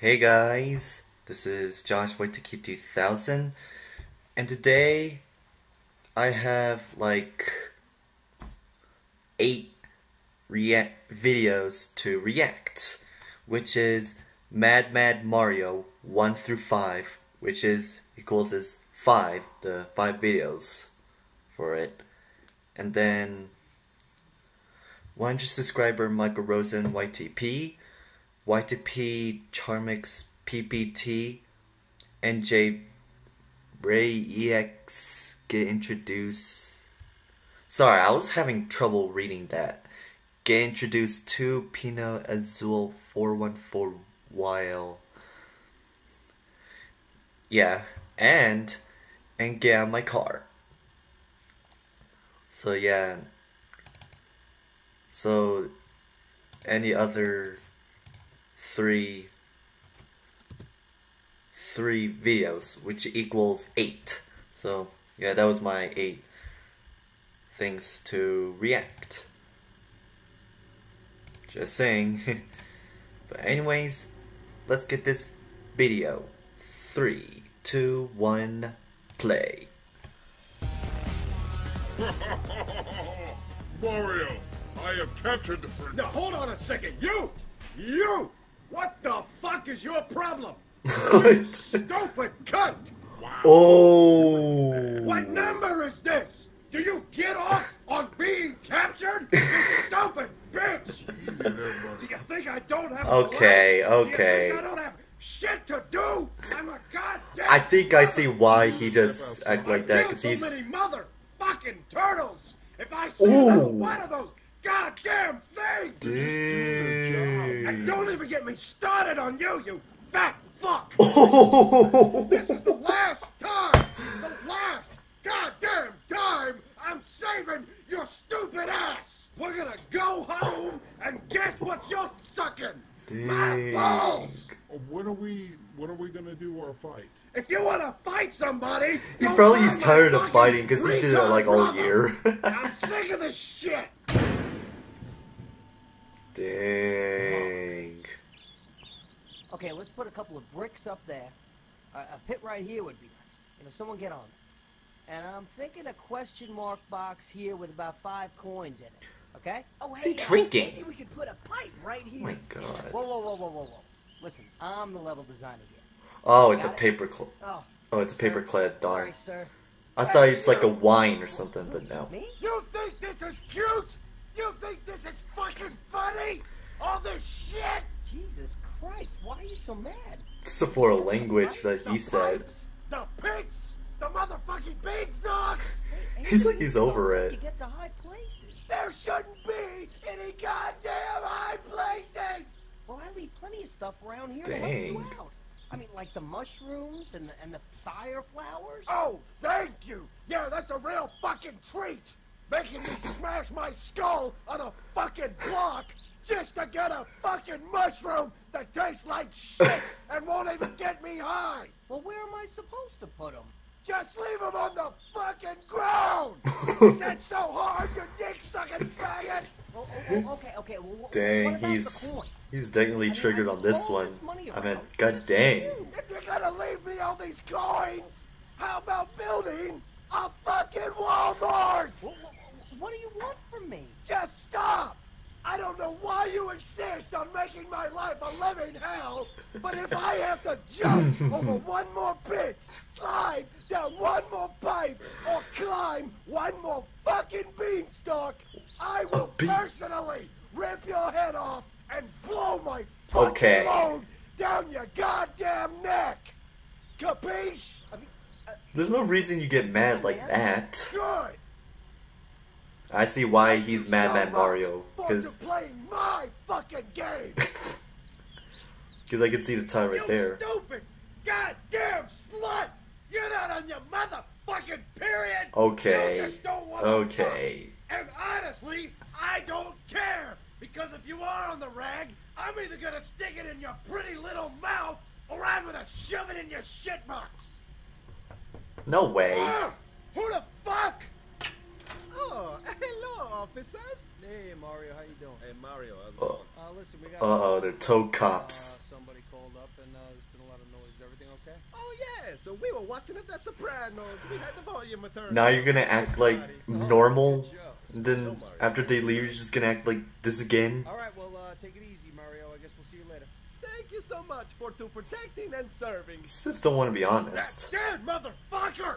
Hey guys, this is Josh Waitaki 2000, and today I have like 8 videos to react, which is Mad Mario 1 through 5, which is equals is 5, the 5 videos for it, and then 100 subscriber Michael Rosen YTP, YTP Charmix PPT, NJ Ray EX get introduced. Sorry, I was having trouble reading that. Get introduced to Pino Azul 414 while. Yeah, and get out of my car. So yeah. So any other three videos, which equals 8. So yeah, that was my 8 things to react. Just saying. But anyways, let's get this video. 3, 2, 1, play. Mario, I have captured the prince. Now hold on a second. You! What the fuck is your problem? You stupid cunt! Wow. Oh! What number is this? Do you get off on being captured? You stupid bitch! Do you think I don't have Okay, a life? okay. Do you think I don't have shit to do? I'm a goddamn... I think I see why he just act like that, because I he's... killed so many motherfucking turtles! If I see another one of those goddamn things! Dang. And don't even get me started on you, you fat fuck! Oh. This is the last time! The last goddamn time I'm saving your stupid ass! We're gonna go home and guess what you're sucking? My balls! When are we gonna do our fight? If you wanna fight somebody, He's go probably find he's tired my of fighting fucking because he did it like retard all brother. year. I'm sick of this shit! Dang. Okay, let's put a couple of bricks up there. A pit right here would be nice. You know, someone get on it. And I'm thinking a question mark box here with about 5 coins in it. Okay? Oh, Is he hey, drinking? maybe we could put a pipe right here. Oh my god. Whoa. Listen, I'm the level designer here. Oh, it's a Got it? paperclip. Oh, It's a sir. paperclip, darn. Sorry, sir. I thought it's like a wine or something, but no. Me? You think this is cute? You think this is fucking funny? All this shit? Jesus Christ, why are you so mad? It's a floral language that The he said. pipes, the pits, the motherfucking beanstalks! Hey, He's like he's over beanstalks, it. You get to high places. There shouldn't be any goddamn high places! Well, I leave plenty of stuff around here to help you Dang. out. I mean, like the mushrooms and the fire flowers. Oh, thank you! Yeah, that's a real fucking treat! Making me smash my skull on a fucking block just to get a fucking mushroom that tastes like shit and won't even get me high! Well, where am I supposed to put them? Just leave them on the fucking ground! Is that so hard, you dick-sucking faggot? Okay. Well, what Dang, about he's the coins? definitely I mean, triggered I on can this roll one. this money I mean, around god just for dang. you. If you're gonna leave me all these coins, how about building a fucking Walmart? What do you want from me? Just stop! I don't know why you insist on making my life a living hell, but if I have to jump over one more pit, slide down one more pipe, or climb one more fucking beanstalk, I will personally rip your head off and blow my fucking load down your goddamn neck! Capiche? I mean, There's no reason you get mad like that. Good! I see why he's Mad So Mario. much Because for playing my fucking game! I can see the time right You there. stupid goddamn slut! You're not on your motherfucking period! Okay. You just don't wanna Okay. fuck. And honestly, I don't care! Because if you are on the rag, I'm either gonna stick it in your pretty little mouth, or I'm gonna shove it in your shit box! No way. Who the fuck? Oh, hello, officers. Hey, Mario, how you doing? Hey, Mario, how's it going? Listen, we got... Uh-oh, they're toad cops. Somebody called up and there's been a lot of noise. Is everything okay? Oh, yeah, so we were watching The Sopranos. We had the volume turned. Now you're gonna act like normal, Good show. and then Show, Mario. after they leave, you're just gonna act like this again. All right, well, take it easy, Mario. I guess we'll see you later. Thank you so much for protecting and serving. Just don't want to be That's honest. dead, motherfucker!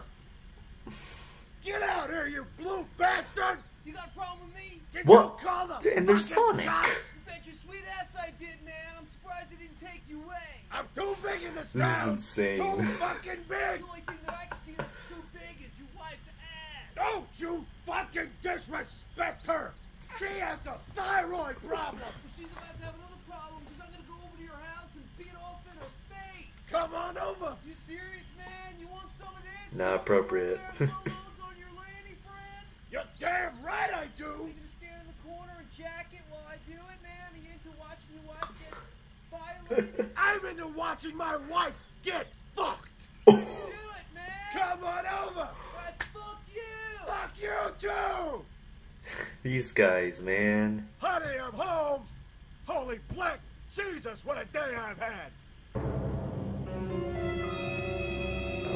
Get out here, you blue bastard! You got a problem with me? Did What? you call the And there's fucking Sonic. cops? You bet your sweet ass I did, man. I'm surprised it didn't take you away. I'm too big in this This is town! insane. Too fucking big! The only thing that I can see that's too big is your wife's ass. Don't you fucking disrespect her! She has a thyroid problem! Well, she's about to have another problem because I'm going to go over to your house and beat off in her face. Come on over! You serious, man? You want some of this? Not appropriate. Blow loads on your lady friend? You're damn right I You do! gonna stand in the corner and jack it while I do it, man? Are you into watching your wife get violated? I'm into watching my wife get fucked! Do it, man! Come on over! Alright, fuck you! Fuck you too! These guys, man. Honey, I'm home! Holy black Jesus, what a day I've had!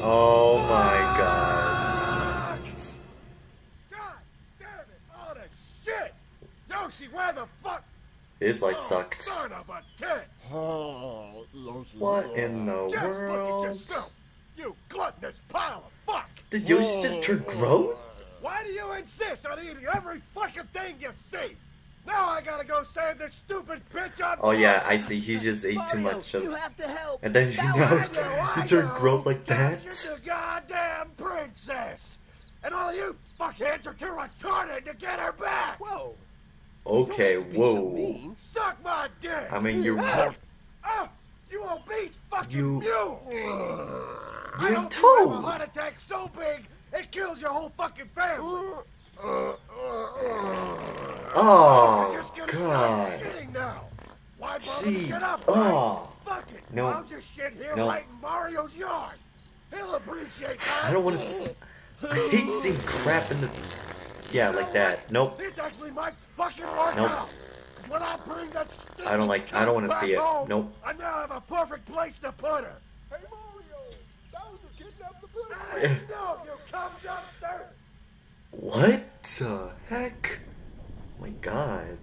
Oh my god. Fuck! God damn it! All that shit! Yoshi, where the fuck? His life Oh, sucked. son of a tit! Oh, Yoshi. What in the Just look at world? yourself! You gluttonous pile of fuck! Did Yoshi just turn grown? Why do you insist on eating every fucking thing you see? Now I gotta go save this stupid bitch on Oh yeah, fire. I see. He just ate too Mario, much of. you have to help. And then he turned grown like that. Captured the goddamn princess! And all of you fuckheads are too retarded to get her back! Whoa. Okay, Don't be so whoa. mean. Suck my dick! I mean, you're You obese fucking You- mule! I You're hope you toad. have a heart attack so big it kills your whole fucking family! Oh You're just gonna stop god. shitting now! Why bother Gee. to get up? Oh. Fuck it! No. I'll just shit here No. right in Mario's yard! He'll appreciate that! I don't want to. I hate seeing crap in the. Yeah, like that. Nope. This actually might fucking work Nope. out! 'Cause when I bring that stinking I don't like- I don't wanna cunt see back it. home, Nope. I now have a perfect place to put her! Hey, Mario. Bowser kidnapped the princess. Hey, no, you cum dumpster! What the heck? Oh my god.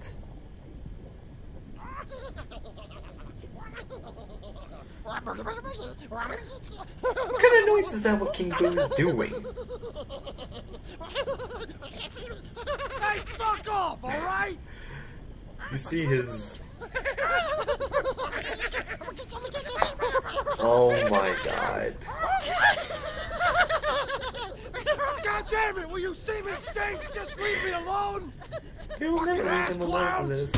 What kind of noise is that what King Boo is doing? Hey, fuck off, alright? You see his. Oh my god. God damn it, will you see me stinks? Just leave me alone! He will never leave him alone for this.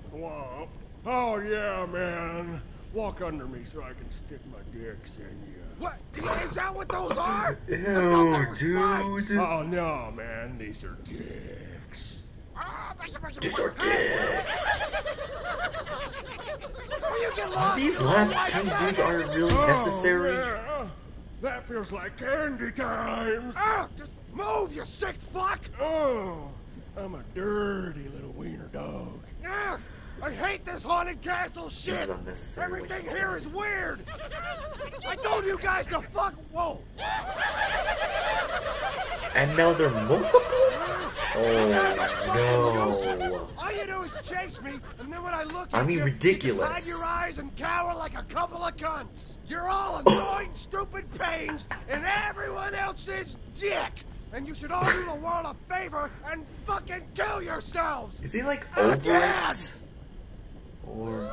Swamp. Oh, yeah, man. Walk under me so I can stick my dicks in you. What? Is that what those are? Ew, dude. Oh, no, man. These are dicks. These are dicks. Will you get lost? These lab King Boos aren't really necessary. Yeah. That feels like candy times. Just move, you sick fuck! Oh, I'm a dirty little wiener dog. Ah, I hate this haunted castle shit! This is unnecessary. Everything here is weird! I told you guys to fuck. Whoa! And now they're multiple? Oh no. All you do is chase me, and then when I look I at mean, you, ridiculous. you just hide your eyes and cower like a couple of cunts. You're all annoying, stupid pains, and everyone else's dick. And you should all do the world a favor and fucking kill yourselves. Is he like over Again. it? Or.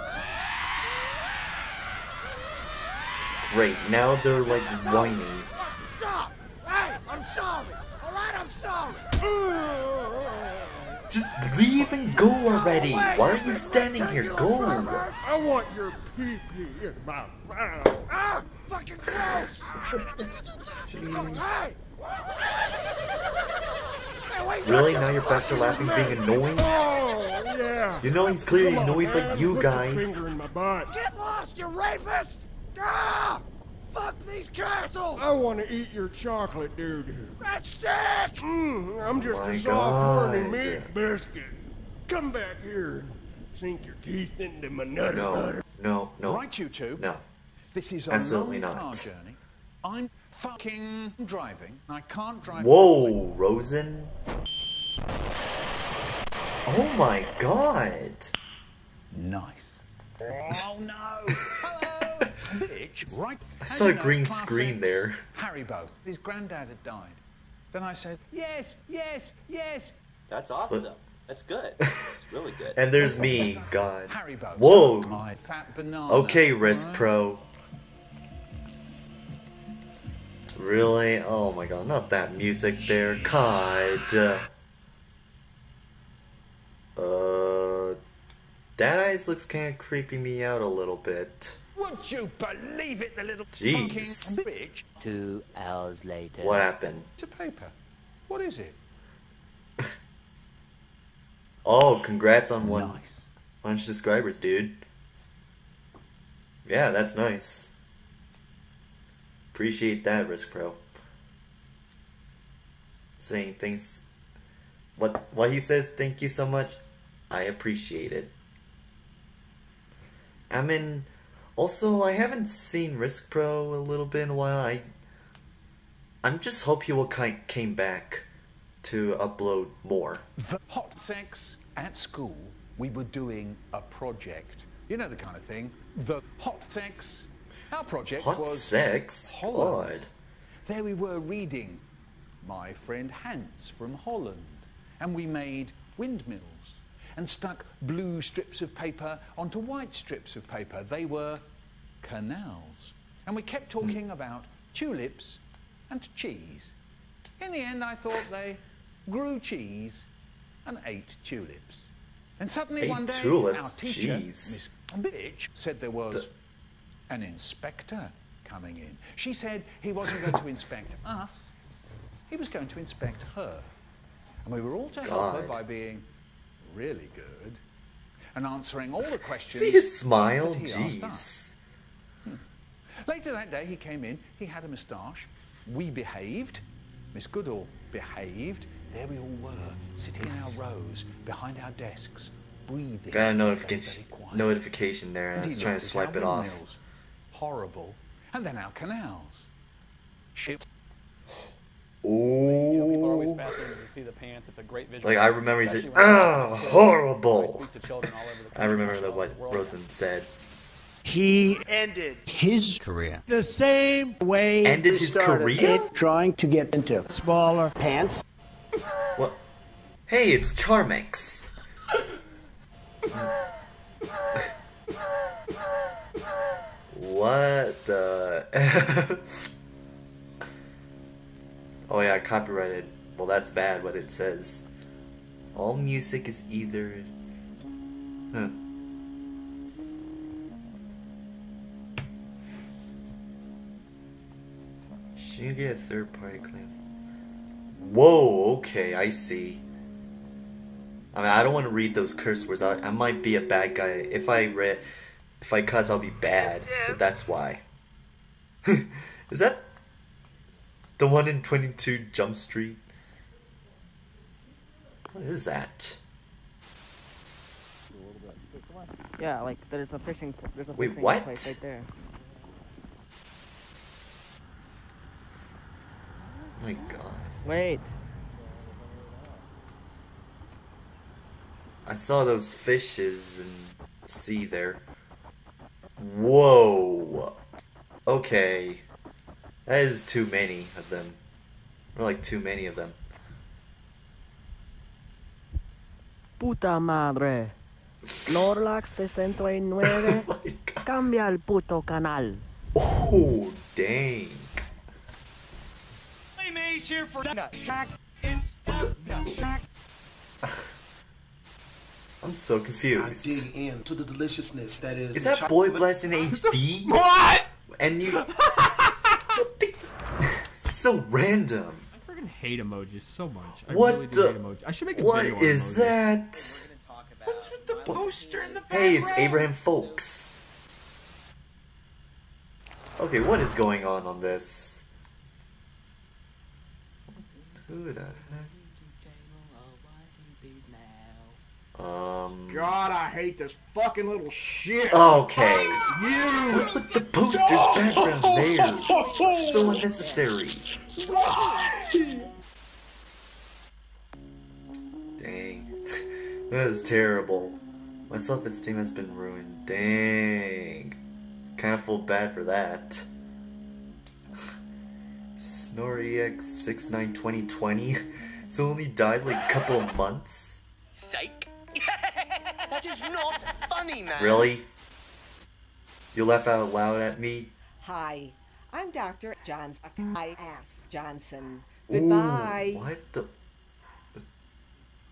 Great, now they're like whining. Stop! Hey, I'm sorry. All right, I'm sorry. Just leave and go already. Why are you standing here? Go. I want your pee-pee in my mouth. Ah, fucking gross. Jeez. Hey. Hey, wait, Really? you're Now just you're back to fucking laughing with being me. annoying? Oh, yeah. You know he's clearly Come on, annoyed man, like you put your guys. finger in my butt. Get lost, you rapist! Ah! Fuck these castles! I want to eat your chocolate doo-doo. That's sick! I'm just my a soft horny God. meat biscuit. Come back here and sink your teeth into my nutter No, butter. no, no. Right, you two. No. This is a Absolutely long not. car journey. I'm fucking driving. I can't drive. Whoa, Rosen. Oh my god. Nice. Oh no! Hello, bitch! Right. I As saw a you know, green Class screen 6, there. Haribo. His granddad had died. Then I said, yes, yes, yes. That's awesome. That's good. It's really good. And there's me, God. Haribo. Whoa. My fat banana. Okay, Risk Alright? Pro. Really? Oh my god, not that music there. God. That Eyes looks kinda creeping me out a little bit. Would you believe it, the little Jeez. fucking bitch? 2 hours later. What happened? It's a paper. What is it? Oh, congrats on Nice. 100 subscribers, dude. Yeah, that's nice. Appreciate that, Risk Pro. Saying things. What he says, thank you so much. I appreciate it. I mean, also I haven't seen Risk Pro a little bit in a while. I'm just hope he will came back to upload more. The hot sex at school. We were doing a project. You know the kind of thing. The hot sex. Our project Hot was sex? Holland. God. There we were reading My Friend Hans from Holland, and we made windmills and stuck blue strips of paper onto white strips of paper. They were canals. And we kept talking about tulips and cheese. In the end, I thought they grew cheese and ate tulips. And suddenly Ate one day, tulips? our teacher, Jeez. Miss Bitch, said there was an inspector coming in. She said he wasn't going to inspect us, he was going to inspect her. And we were all to help her God. by being really good and answering all the questions. See his smile? that he asked us. Jeez. Later that day, he came in, he had a moustache. We behaved. Miss Goodall behaved. There we all were, sitting in our rows, behind our desks, breathing. Got a very, notification very quiet. notification there, and I And was he trying looked to at swipe our it off. windmills. Horrible. And then our canals. Shit. You know, people are always Ooh. fascinated to see the pants. It's a great visual. Like I remember he said, especially when "Ah, kids. I horrible." speak to children all over the country. I remember all that over what the world. Rosen said. He ended his career the same way Ended he his started career? it, trying to get into smaller pants. What? Hey, it's Charmex. What the F? Oh yeah, copyrighted. Well, that's bad what it says. All music is either... Huh. Should you get a third-party claim? Whoa, okay, I see. I mean, I don't want to read those curse words. I might be a bad guy. If I cuss, I'll be bad. So that's why. Is that the one in 22 Jump Street? What is that? Yeah, like there's a fishing Wait, what? place right there. My God. Wait. I saw those fishes in the sea there. Whoa. Okay. That is too many of them. Or like too many of them. Puta madre. Norlax 69. Oh my God. Cambia el puto canal. Oh, dang. here for I'm so I confused. dig into the deliciousness that is. Is that Boy Blessed in HD? What? And you... So random. I freaking hate emojis so much. I What really do the... hate emojis. I should make a What video on is emojis. that? What's with the poster in the Hey, background? it's Abraham Folks. Okay, what is going on this? Who the heck? God, I hate this fucking little shit. Okay. You. What's with the poster's background there? So unnecessary. Dang. That is terrible. My self-esteem has been ruined. Dang. Kinda feel bad for that. SnorEX692020. It's only died like a couple of months. Psych. That is not funny, man. Really? You laugh out loud at me? Hi, I'm Dr. Johnson. Johnson. Goodbye. Ooh, what the?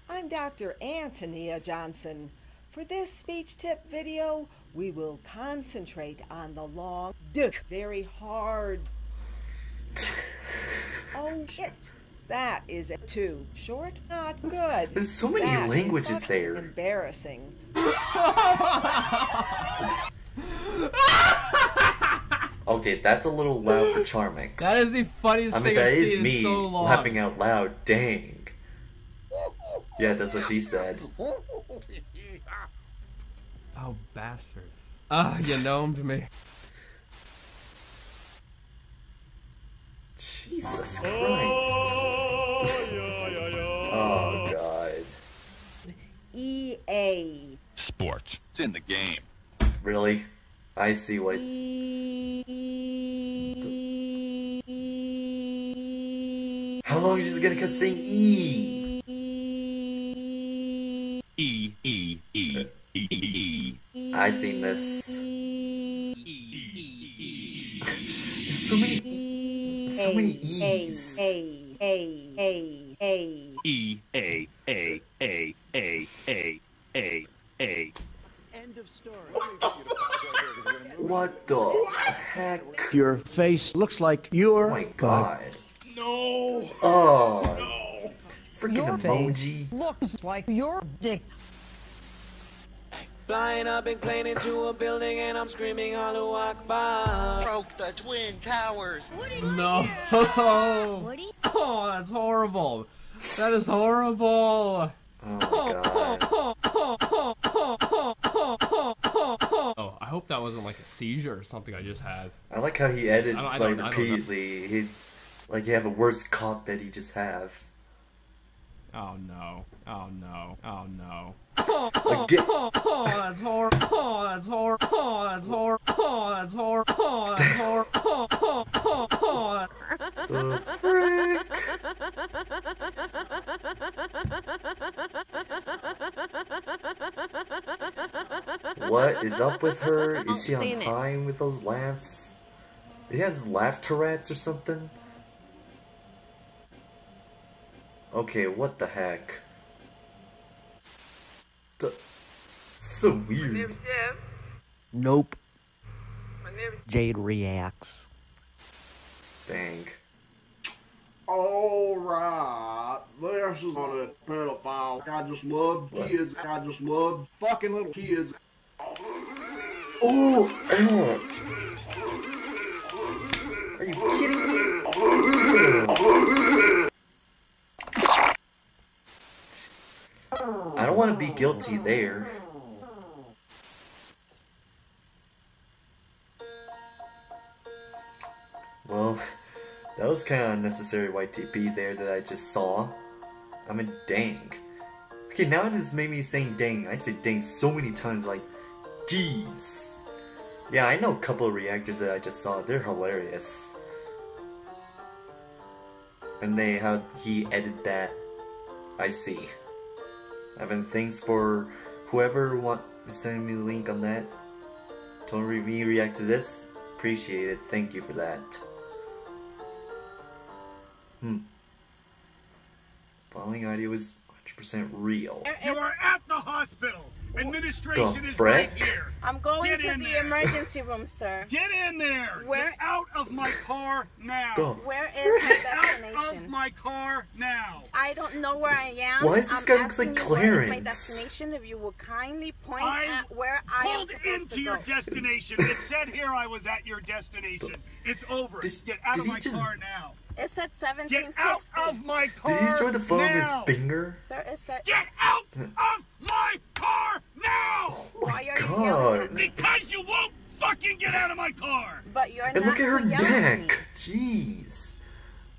I'm Dr. Antonia Johnson. For this speech tip video, we will concentrate on the long dick very hard. Oh shit. That is it too short, not good. There's so many that languages there. Embarrassing. Okay, that's a little loud for Charmix. That is the funniest thing I've seen in so long. Laughing out loud. Dang. Yeah, that's what she said. Oh, bastard. Ah, you gnomed me. Jesus Christ. Oh, God. EA. Sports. It's in the game. Really? I see what... How long is she gonna keep saying E? E, E, E, E, E. I've seen this. So many E's. So many E's. A, E, A, A, A, A, A, A, A. End of story. What the heck? Your face looks like you're... Oh my God. No. Oh. No. Freaking Your emoji. face looks like your dick. Flying a big plane into a building and I'm screaming Allahu Akbar. Broke the Twin Towers. No. Oh, that's horrible. That is horrible. Oh, I hope that wasn't like a seizure or something I just had. I like how he edited I like don't repeatedly. He's like you have a worse cock that he just have. Oh no. Oh no. Oh no. Again. Oh, that's horrible. Oh, that's horrible. Oh, that's horrible. Oh, that's horrible. Oh, that's horrible. Oh, the frick? What is up with her? Is she on time with those laughs? He has laugh Tourette's or something? Okay, what the heck? So weird. Nope. Jade reacts. Dang. Alright, this is on a pedophile. I just love kids. I just love fucking little kids. Oh, are you kidding me? I don't want to be guilty there. Well, that was kind of unnecessary YTP there that I just saw. I mean, dang. Okay, now it just made me saying dang. I say dang so many times, like, jeez. Yeah, I know a couple of reactors that I just saw. They're hilarious. And how he edited that, I see. Evan, thanks for whoever sending me the link on that. Don't me react to this. Appreciate it. Thank you for that. Following audio was 100% real. You are at the hospital. Administration The is frick? right here. I'm going Get to in the there. emergency room, sir. Get in there. Where? Get out of my car now. Where is my Out destination? of my car now. I don't know where I am. Why does this I'm guy look like asking you where is my Clarence? destination. If you will kindly point I at where I am pulled supposed into to your go. destination. It said here I was at your destination. It's over. Get out did of he my just- car now. It said Get 1760. out of my car Did he try to phone now. his finger? Sir, it said. Get out of my car now! Why are you God. yelling at me? Because you won't fucking get out of my car! But you're And not look at her to yell at me. neck. Jeez.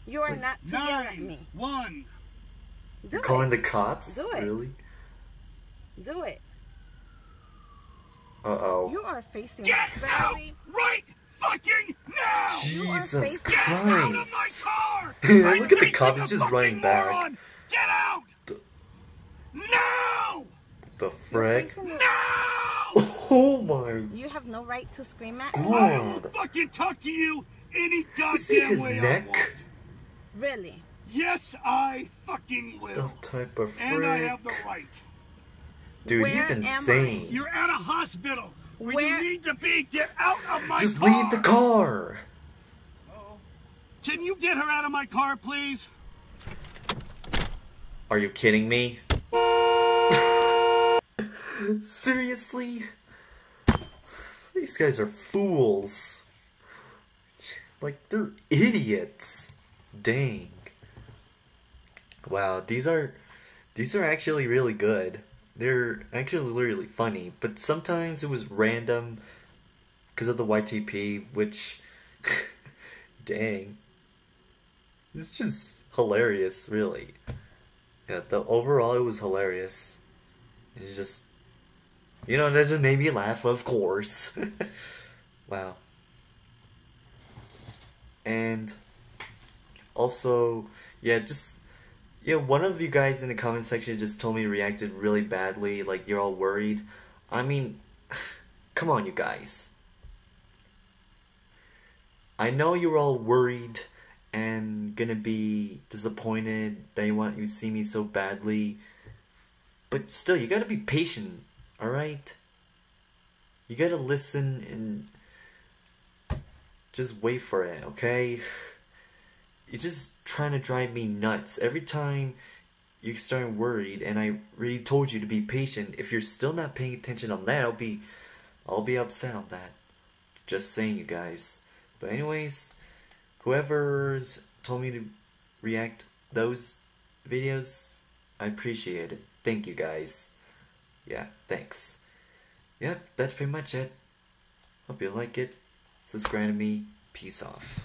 You are not to yell at me. 9-1. Do Calling it. the cops? Do it. Really? Do it. Uh-oh. You are facing Get out very. right fucking now! Jesus Get out of Christ. my car! Look at the I'm cop, facing he's a just running fucking back. moron. Get out! No! The frick? facing a- Oh my You have no right to scream at me. I will God. fucking talk to you any You see goddamn his way I neck? want. Really? Yes, I fucking The will. type of And I frick. have the right. Dude, Where he's am I? insane. You're at a hospital where Where- you need to be. Get out of my Just car. leave the car. Can you get her out of my car, please? Are you kidding me? Seriously? These guys are fools. Like, they're idiots. Dang. Wow, these are actually really good. They're actually really funny, but sometimes it was random because of the YTP, which dang. It's just hilarious, really. Yeah, overall it was hilarious. It's just, you know, that just made me laugh, of course. Wow. And also, yeah, one of you guys in the comment section just told me reacted really badly, like you're all worried. I mean, come on, you guys. I know you're all worried and gonna be disappointed that you see me so badly, but still, you gotta be patient, alright? You gotta listen and just wait for it, okay? You're just trying to drive me nuts. Every time you're starting worried, and I really told you to be patient. If you're still not paying attention on that, I'll be upset on that. Just saying, you guys. But anyways, whoever's told me to react those videos, I appreciate it. Thank you guys. Yeah, thanks. Yep, that's pretty much it. Hope you like it. Subscribe to me. Peace off.